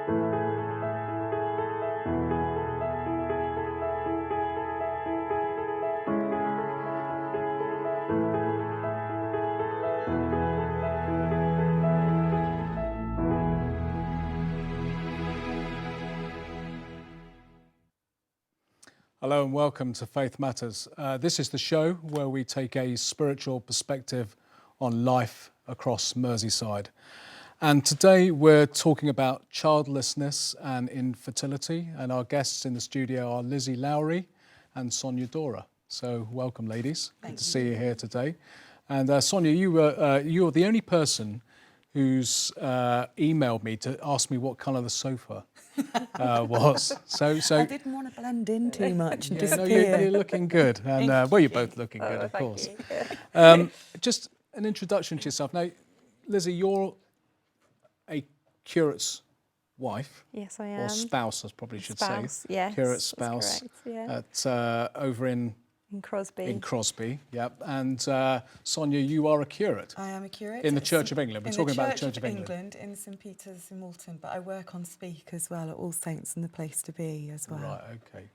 Hello and welcome to Faith Matters. This is the show where we take a spiritual perspective on life across Merseyside. And today we're talking about childlessness and infertility, and our guests in the studio are Lizzie Lowry and Sonya Doragh. So welcome, ladies. Good to see you here today. And Sonya, you're the only person who's emailed me to ask me what colour the sofa was. So I didn't want to blend in too much and yeah, no, disappear. you're looking good, and well, you're both looking good, of course. Just an introduction to yourself. Now, Lizzie, you're a curate's wife. Yes, I am. Or spouse, I probably should say. Yes, curate's spouse. Correct, at over in Crosby. In Crosby, yep. And Sonya, you are a curate. I am a curate. In the Church of England. We're talking about the Church of England. In St Peter's in Walton, but I work on Speak as well at All Saints and the Place to Be as well. Right, okay.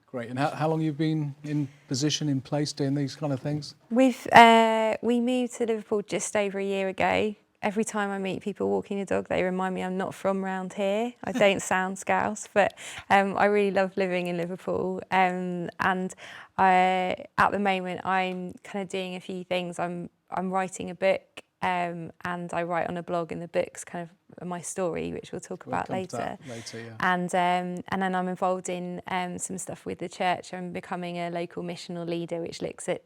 Great. And how long have you been in position, in place, doing these kind of things? We moved to Liverpool just over a year ago. Every time I meet people walking a dog, they remind me I'm not from round here. I don't sound Scouse, but I really love living in Liverpool. And at the moment, I'm kind of doing a few things. I'm writing a book, and I write on a blog, and the book's kind of my story, which we'll talk about later. Yeah. And then I'm involved in some stuff with the church. I'm becoming a local missional leader, which looks at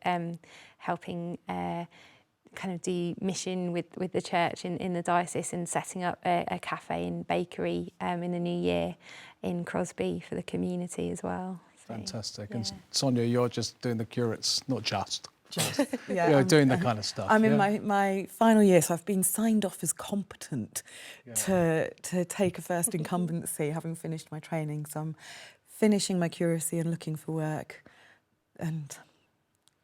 helping kind of do mission with the church in the diocese, and setting up a cafe and bakery in the new year in Crosby for the community as well. So, fantastic. Yeah. And Sonya, you're just doing the curates, not just. Yeah, you're doing the kind of stuff. I'm in my final year, so I've been signed off as competent to take a first incumbency, having finished my training. So I'm finishing my curacy and looking for work and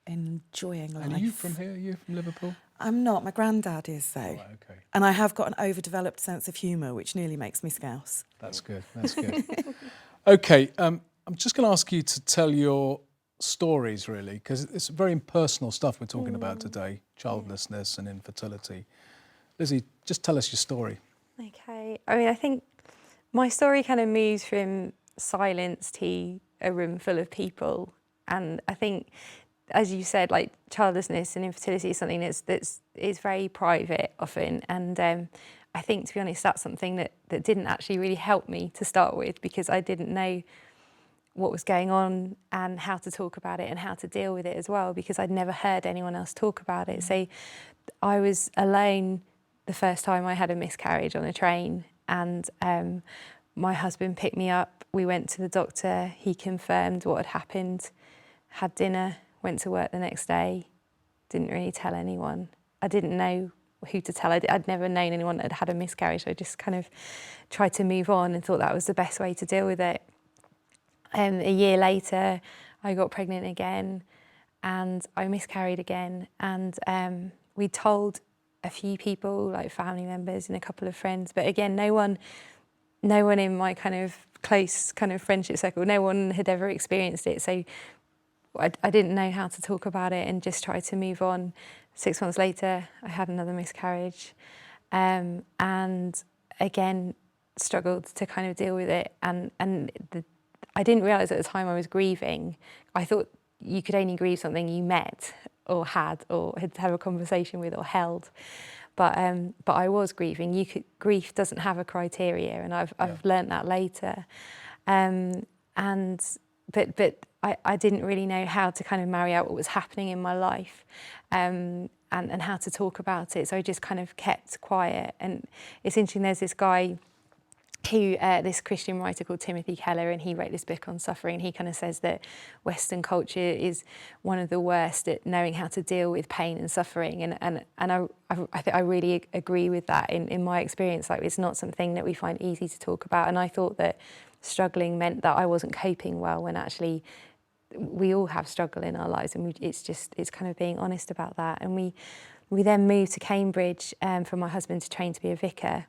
enjoying life. And are you from here? Are you from Liverpool? I'm not. My granddad is, though. Right, okay. And I have got an overdeveloped sense of humour, which nearly makes me Scouse. That's good. That's good. Okay, I'm just going to ask you to tell your stories, really, because it's very impersonal stuff we're talking about today, childlessness and infertility. Lizzie, just tell us your story. Okay. I mean, I think my story kind of moves from silence to a room full of people. And I think, as you said, like childlessness and infertility is something that's very private often. And I think, to be honest, that's something that didn't actually really help me to start with, because I didn't know what was going on and how to talk about it and how to deal with it as well, because I'd never heard anyone else talk about it. So I was alone the first time I had a miscarriage on a train, and my husband picked me up. We went to the doctor. He confirmed what had happened, had dinner, went to work the next day, didn't really tell anyone. I didn't know who to tell. I'd never known anyone that had had a miscarriage. I just kind of tried to move on and thought that was the best way to deal with it. A year later, I got pregnant again, and I miscarried again. And we told a few people, like family members and a couple of friends, but again, no one in my kind of close kind of friendship circle, no one had ever experienced it. So I didn't know how to talk about it, and just tried to move on. 6 months later, I had another miscarriage, and again struggled to kind of deal with it. I didn't realise at the time I was grieving. I thought you could only grieve something you met or had a conversation with or held. But I was grieving. Grief doesn't have a criteria, and I've learnt that later. But I didn't really know how to kind of marry out what was happening in my life, and how to talk about it. So I just kind of kept quiet. And it's interesting, there's this guy who, this Christian writer called Timothy Keller, and he wrote this book on suffering. He kind of says that Western culture is one of the worst at knowing how to deal with pain and suffering. And I think I really agree with that in my experience. Like, it's not something that we find easy to talk about. And I thought that struggling meant that I wasn't coping well, when actually we all have struggle in our lives, and it's kind of being honest about that. And we then moved to Cambridge for my husband to train to be a vicar.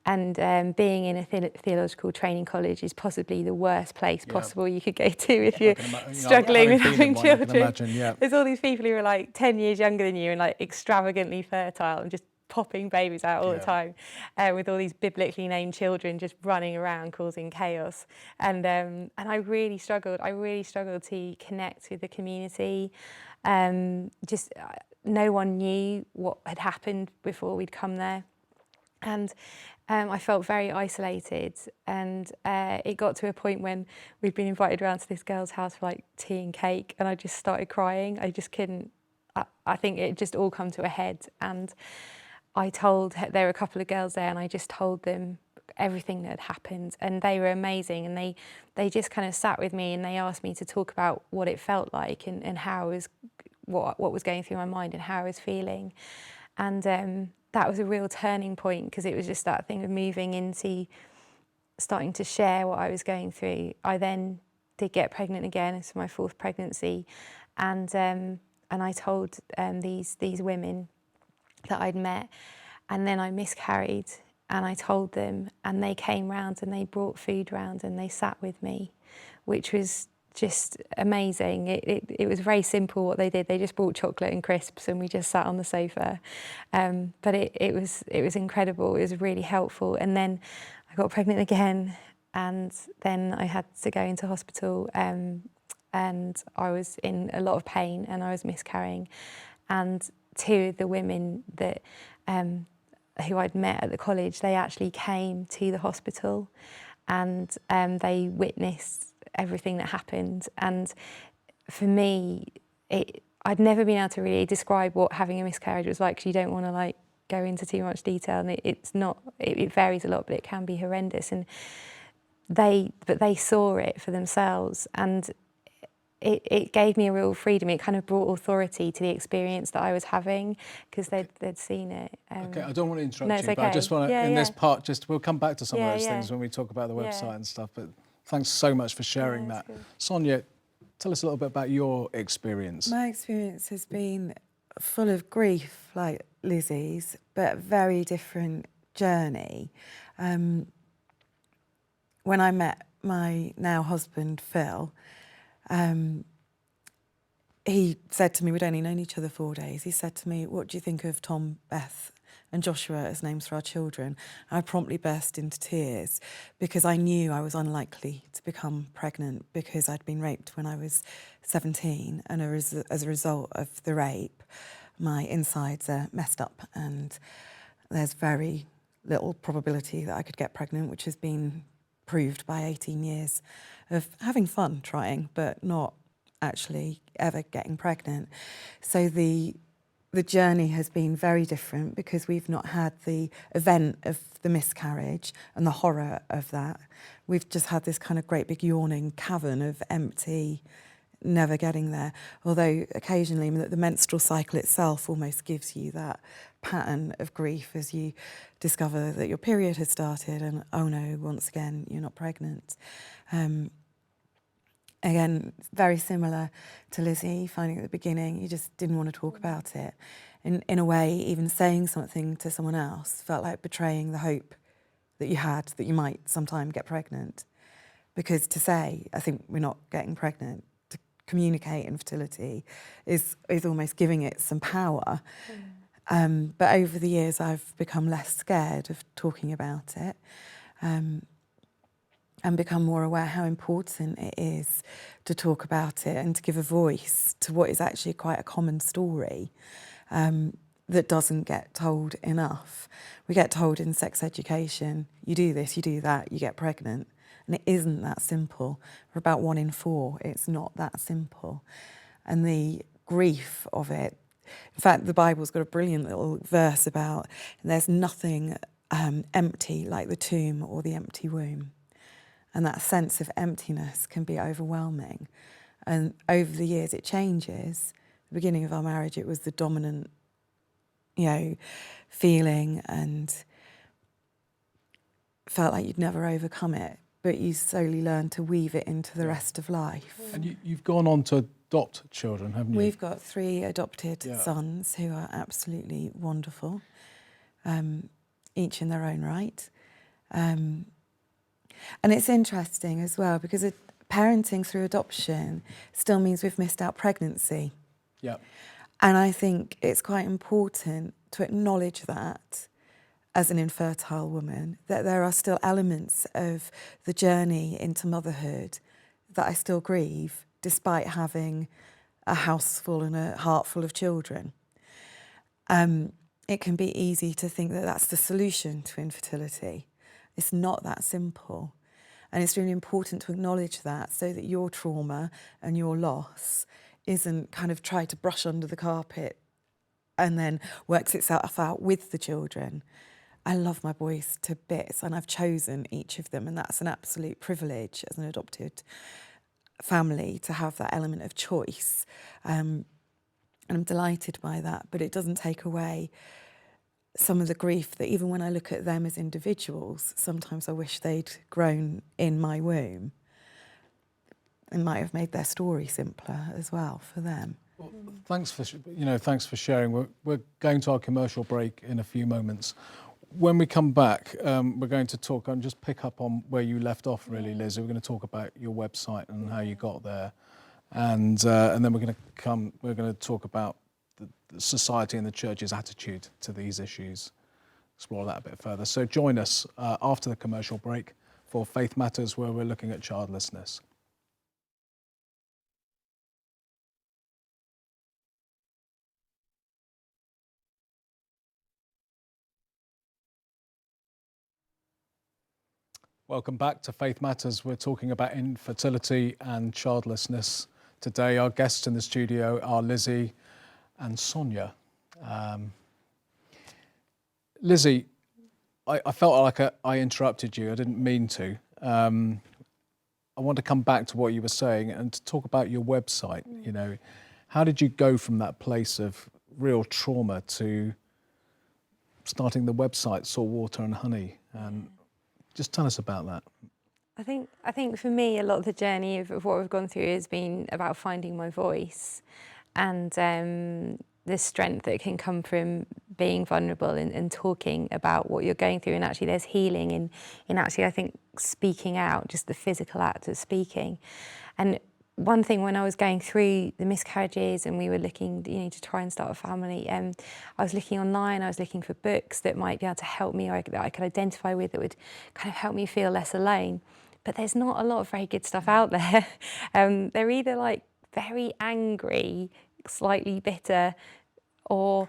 And being in a theological training college is possibly the worst place possible you could go to if you're struggling with having children. I can imagine, yeah. There's all these people who are like 10 years younger than you and like extravagantly fertile and just popping babies out all the time, with all these biblically named children just running around causing chaos. And I really struggled. I really struggled to connect with the community. Just no one knew what had happened before we'd come there. And I felt very isolated, and it got to a point when we'd been invited around to this girl's house for like tea and cake, and I just started crying. I just couldn't, I think it just all come to a head. And there were a couple of girls there, and I just told them everything that had happened, and they were amazing, and they just kind of sat with me, and they asked me to talk about what it felt like and how I was, what was going through my mind and how I was feeling. And that was a real turning point, because it was just that thing of moving into starting to share what I was going through. I then did get pregnant again. It's my 4th pregnancy, and I told these women that I'd met, and then I miscarried, and I told them, and they came round and they brought food round and they sat with me, which was just amazing. It was very simple what they did. They just brought chocolate and crisps and we just sat on the sofa. But it was incredible. It was really helpful. And then I got pregnant again, and then I had to go into hospital, and I was in a lot of pain and I was miscarrying. And 2 of the women that who I'd met at the college, they actually came to the hospital, and they witnessed everything that happened. And for me, I'd never been able to really describe what having a miscarriage was like, because you don't want to like go into too much detail, and it varies a lot, but it can be horrendous. And they saw it for themselves, and it gave me a real freedom. It kind of brought authority to the experience that I was having, because they'd seen it. Okay, I don't want to interrupt you, it's but I just want to, this part, we'll come back to some of those things when we talk about the website and stuff, but thanks so much for sharing that. Good. Sonya, tell us a little bit about your experience. My experience has been full of grief, like Lizzie's, but a very different journey. When I met my now husband, Phil, he said to me, we'd only known each other 4 days, he said to me, "What do you think of Tom, Beth and Joshua as names for our children?" I promptly burst into tears, because I knew I was unlikely to become pregnant, because I'd been raped when I was 17, and as a result of the rape, my insides are messed up, and there's very little probability that I could get pregnant, which has been proved by 18 years of having fun trying, but not actually ever getting pregnant. So the journey has been very different, because we've not had the event of the miscarriage and the horror of that. We've just had this kind of great big yawning cavern of empty, never getting there. Although occasionally the menstrual cycle itself almost gives you that pattern of grief as you discover that your period has started and, oh no, once again, you're not pregnant. Again, very similar to Lizzie, finding at the beginning you just didn't want to talk about it. In a way, even saying something to someone else felt like betraying the hope that you had that you might sometime get pregnant. Because to say, I think we're not getting pregnant, to communicate infertility is almost giving it some power. But over the years, I've become less scared of talking about it. And become more aware how important it is to talk about it and to give a voice to what is actually quite a common story that doesn't get told enough. We get told in sex education, you do this, you do that, you get pregnant. And it isn't that simple. For about 1 in 4, it's not that simple. And the grief of it, in fact, the Bible's got a brilliant little verse about there's nothing empty like the tomb or the empty womb. And that sense of emptiness can be overwhelming. And over the years, it changes. At the beginning of our marriage, it was the dominant, feeling, and felt like you'd never overcome it. But you slowly learn to weave it into the rest of life. And you've gone on to adopt children, haven't you? We've got 3 adopted sons who are absolutely wonderful, each in their own right. And it's interesting as well because parenting through adoption still means we've missed out pregnancy. Yeah. And I think it's quite important to acknowledge that as an infertile woman, that there are still elements of the journey into motherhood that I still grieve, despite having a house full and a heart full of children. It can be easy to think that that's the solution to infertility. It's not that simple. And it's really important to acknowledge that so that your trauma and your loss isn't kind of tried to brush under the carpet and then works itself out with the children. I love my boys to bits and I've chosen each of them, and that's an absolute privilege as an adopted family to have that element of choice. And I'm delighted by that, but it doesn't take away some of the grief that even when I look at them as individuals, sometimes I wish they'd grown in my womb. It might have made their story simpler as well for them. Well, thanks for sharing. We're going to our commercial break in a few moments. When we come back, we're going to talk and just pick up on where you left off, really, Lizzie. We're going to talk about your website and how you got there, and then we're going to talk about the society and the church's attitude to these issues. Explore that a bit further. So join us after the commercial break for Faith Matters, where we're looking at childlessness. Welcome back to Faith Matters. We're talking about infertility and childlessness. Today, our guests in the studio are Lizzie and Sonya. Lizzie, I felt like I interrupted you. I didn't mean to. I want to come back to what you were saying and to talk about your website. You know, how did you go from that place of real trauma to starting the website, Salt Water and Honey? Just tell us about that. I think for me, a lot of the journey of what we've gone through has been about finding my voice and the strength that can come from being vulnerable and talking about what you're going through. And actually there's healing in actually, I think, speaking out, just the physical act of speaking. And one thing when I was going through the miscarriages and we were looking, to try and start a family, I was looking online, I was looking for books that might be able to help me or that I could identify with, that would kind of help me feel less alone. But there's not a lot of very good stuff out there. They're either like very angry, slightly bitter, or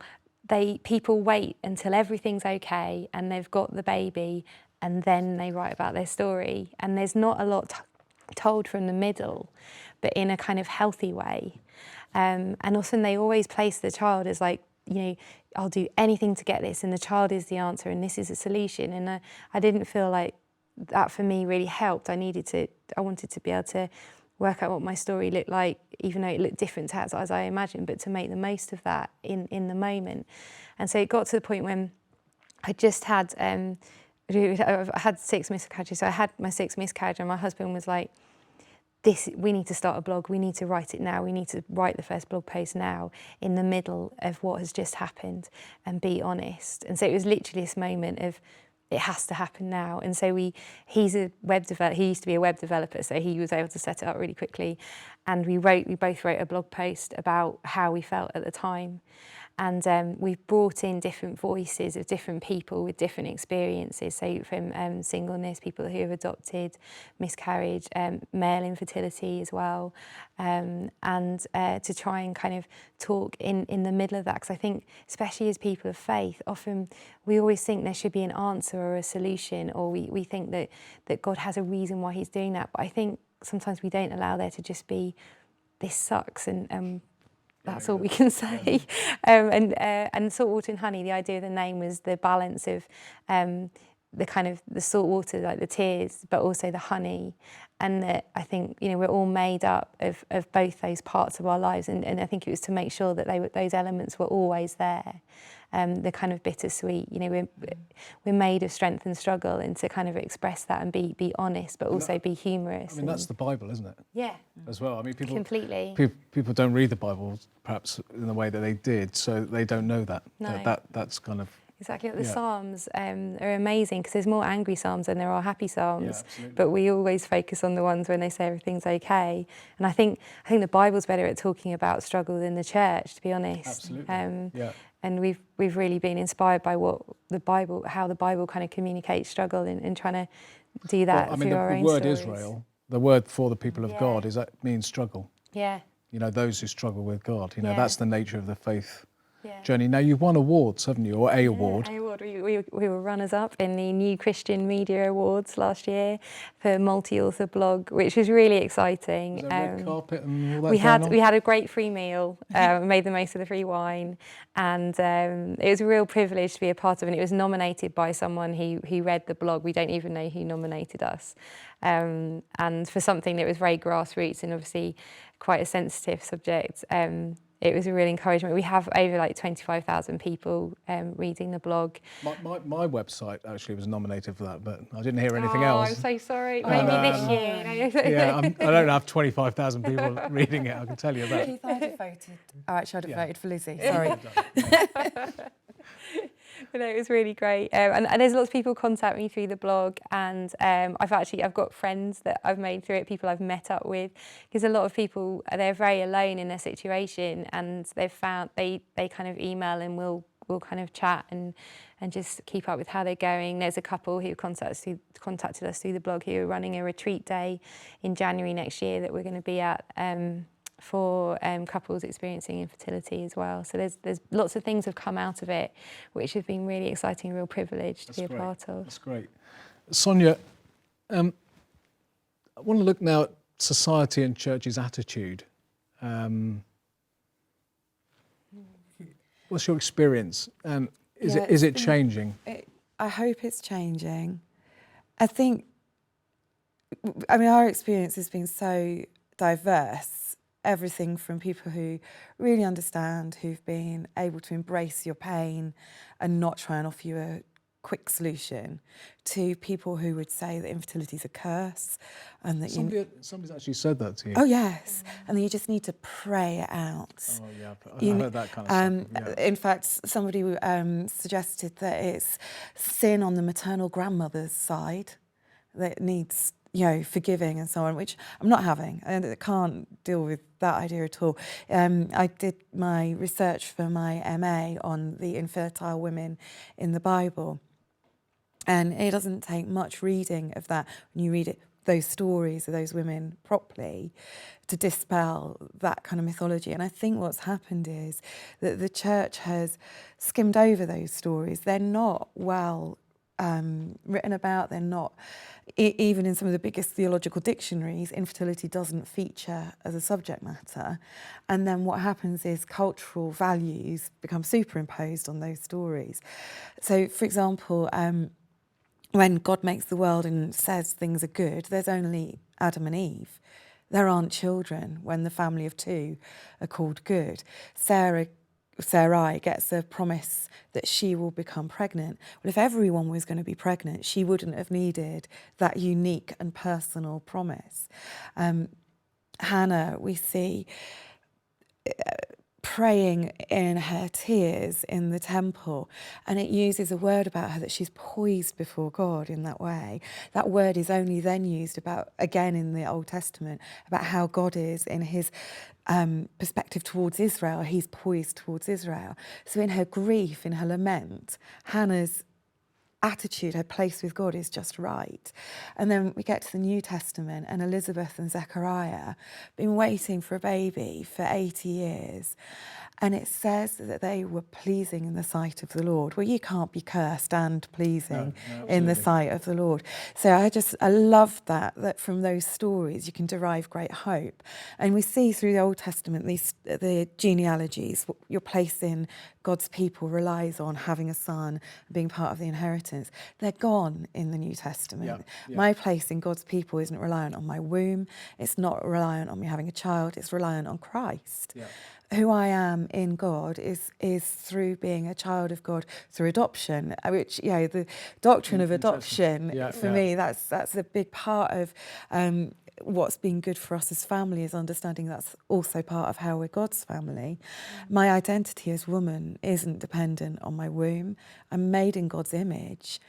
people wait until everything's okay and they've got the baby and then they write about their story. And there's not a lot told from the middle, but in a kind of healthy way. And also they always place the child as like, I'll do anything to get this and the child is the answer and this is a solution. And I didn't feel like that for me really helped. I wanted to be able to work out what my story looked like, even though it looked different as I imagined, but to make the most of that in the moment. And so it got to the point when I just had, I had 6 miscarriages. So I had my 6th miscarriage and my husband was like, we need to start a blog, we need to write it now, we need to write the first blog post now in the middle of what has just happened and be honest. And so it was literally this moment of, it has to happen now. And so he's a web developer, he used to be a web developer, so he was able to set it up really quickly. And we both wrote a blog post about how we felt at the time. And we've brought in different voices of different people with different experiences. So from singleness, people who have adopted, miscarriage, male infertility as well. And to try and kind of talk in the middle of that. Because I think, especially as people of faith, often we always think there should be an answer or a solution, or we think that God has a reason why he's doing that. But I think sometimes we don't allow there to just be, this sucks and that's all we can say. And Salt Water and Honey, the idea of the name was the balance of the kind of the salt water, like the tears, but also the honey. And that I think, we're all made up of both those parts of our lives. And I think it was to make sure that those elements were always there. The kind of bittersweet, we're made of strength and struggle, and to kind of express that and be honest, but also be humorous. I mean, that's the Bible, isn't it? Yeah. As well. I mean, completely. People don't read the Bible perhaps in the way that they did, so they don't know that. No. That's kind of Exactly. The Yeah. Psalms are amazing because there's more angry Psalms than there are happy Psalms. absolutely. But we always focus on the ones when they say everything's okay. And I think the Bible's better at talking about struggle than the church, to be honest. Absolutely. Yeah. And we've really been inspired by how the Bible kind of communicates struggle and trying to do that Well, I mean, through our the own word stories. Israel, the word for the people of Yeah. God, means struggle. Yeah. You know, those who struggle with God. You know, Yeah. that's the nature of the faith Yeah. journey. Now, you've won awards, haven't you? Or a award. An award. We were runners-up in the New Christian Media Awards last year for multi-author blog, which was really exciting. Was there red carpet and all that we going on? had a great free meal, made the most of the free wine, and it was a real privilege to be a part of. And it was nominated by someone who read the blog. We don't even know who nominated us, and for something that was very grassroots and obviously quite a sensitive subject. It was a real encouragement. We have over like 25,000 people reading the blog. My website actually was nominated for that, but I didn't hear anything else. I'm so sorry. Maybe this year. Yeah, I don't have 25,000 people reading it, I can tell you that. Keith, I'd have voted. Oh, actually, I'd have voted for Lizzie. Yeah. Sorry. But no, it was really great, and there's lots of people contact me through the blog, and I've got friends that I've made through it, people I've met up with, because a lot of people, they're very alone in their situation, and they've found they kind of email and we'll kind of chat and just keep up with how they're going. There's a couple who contacted us through the blog who are running a retreat day in January next year that we're going to be at. For couples experiencing infertility as well. So there's lots of things have come out of it, which have been really exciting, a real privilege to be a part of. That's great. Sonya, I want to look now at society and church's attitude. What's your experience? Is it changing? I hope it's changing. I mean, our experience has been so diverse. Everything from people who really understand, who've been able to embrace your pain and not try and offer you a quick solution, to people who would say that infertility is a curse and that somebody's actually said that to you. Oh yes, and that you just need to pray it out. Oh yeah, I heard that kind of stuff. Yeah. In fact, somebody suggested that it's sin on the maternal grandmother's side that needs forgiving and so on, which I'm not having. I can't deal with that idea at all. I did my research for my MA on the infertile women in the Bible, and it doesn't take much reading of that when you read those stories of those women properly to dispel that kind of mythology. And I think what's happened is that the church has skimmed over those stories. They're not well written about. They're not, even in some of the biggest theological dictionaries, infertility doesn't feature as a subject matter. And then what happens is cultural values become superimposed on those stories. So, for example, when God makes the world and says things are good, there's only Adam and Eve. There aren't children when the family of two are called good. Sarai gets a promise that she will become pregnant. Well, if everyone was going to be pregnant, she wouldn't have needed that unique and personal promise. Hannah, we see praying in her tears in the temple, and it uses a word about her that she's poised before God in that way. That word is only then used about, again in the Old Testament, about how God is in his perspective towards Israel. He's poised towards Israel. So in her grief, in her lament, Hannah's attitude, her place with God is just right. And then we get to the New Testament, and Elizabeth and Zechariah been waiting for a baby for 80 years. And it says that they were pleasing in the sight of the Lord. Well, you can't be cursed and pleasing in the sight of the Lord. So I love that from those stories you can derive great hope. And we see through the Old Testament the genealogies, your place in God's people relies on having a son, being part of the inheritance. They're gone in the New Testament. My place in God's people isn't reliant on my womb. It's not reliant on me having a child. It's reliant on Christ. Who I am in God is through being a child of God through adoption, which the doctrine of adoption for me that's a big part of what's been good for us as family is understanding that's also part of how we're God's family. My identity as woman isn't dependent on my womb. I'm made in God's image,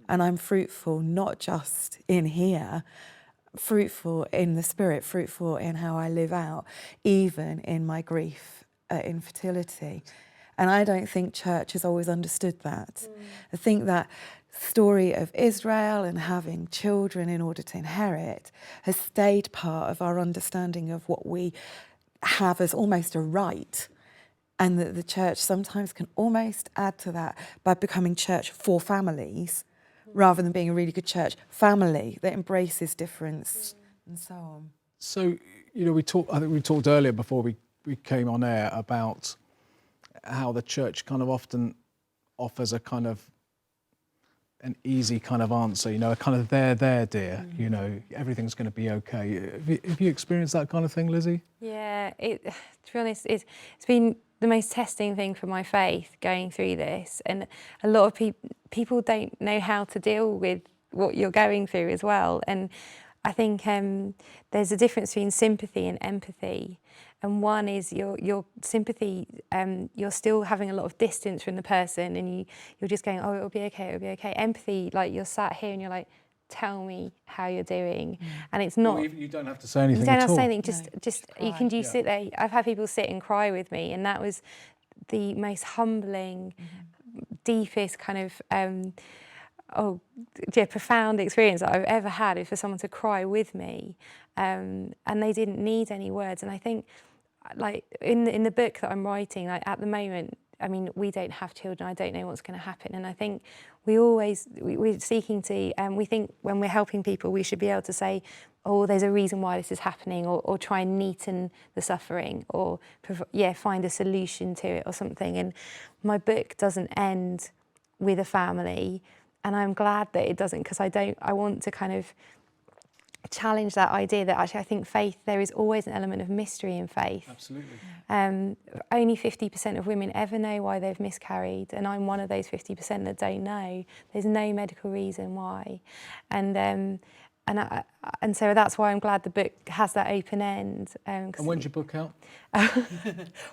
and I'm fruitful not just in here, fruitful in the spirit, fruitful in how I live out, even in my grief at infertility. And I don't think church has always understood that. I think that story of Israel and having children in order to inherit has stayed part of our understanding of what we have as almost a right, and that the church sometimes can almost add to that by becoming church for families rather than being a really good church family that embraces difference and so on. So, you know, I think we talked earlier before we came on air about how the church kind of often offers a kind of an easy kind of answer, you know, a kind of there, dear, you know, everything's going to be okay. Have you experienced that kind of thing, Lizzie? Yeah, to be honest, it's been the most testing thing for my faith going through this. And a lot of people don't know how to deal with what you're going through as well. And I think there's a difference between sympathy and empathy. And one is your sympathy, you're still having a lot of distance from the person, and you're just going, oh, it'll be okay, it'll be okay. Empathy, like you're sat here and you're like, tell me how you're doing. And it's not... Well, you don't have to say anything You don't at have all. to say anything, just you can cry. sit there. I've had people sit and cry with me, and that was the most humbling, deepest kind of... profound experience that I've ever had is for someone to cry with me, and they didn't need any words. And I think, like in the book that I'm writing, like at the moment, I mean, we don't have children. I don't know what's going to happen, and I think we're seeking to. We think when we're helping people, we should be able to say, "Oh, there's a reason why this is happening," or try and neaten the suffering, or find a solution to it or something. And my book doesn't end with a family. And I'm glad that it doesn't, because I want to kind of challenge that idea that actually I think faith, there is always an element of mystery in faith. Absolutely. Only 50% of women ever know why they've miscarried, and I'm one of those 50% that don't know. There's no medical reason why. And so that's why I'm glad the book has that open end. And when's your book out?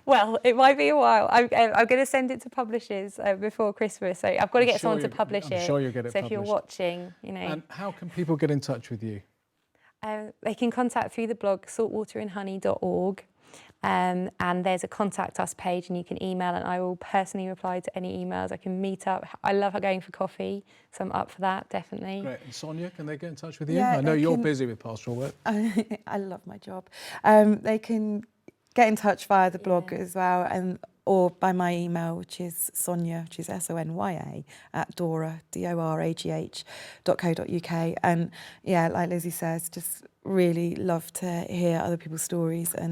Well, it might be a while. I'm going to send it to publishers before Christmas, so I've got to get someone to publish it. I'm sure you'll get it so published. if you're watching, you know. And how can people get in touch with you? They can contact through the blog saltwaterandhoney.org. And there's a contact us page, and you can email, and I will personally reply to any emails. I can meet up. I love going for coffee, so I'm up for that, definitely. Great. And Sonya, can they get in touch with you? Yeah, I know you're busy with pastoral work. I love my job. They can get in touch via the blog as well, or by my email, which is Sonya, which is Sonya, at Doragh, doragh.co.uk. And yeah, like Lizzie says, just really love to hear other people's stories and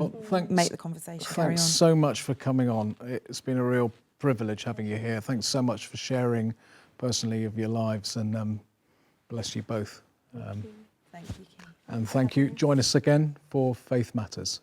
make the conversation carry on. Thanks so much for coming on. It's been a real privilege having you here. Thanks so much for sharing personally of your lives, and bless you both. Thank you, Keith. And thank you. Join us again for Faith Matters.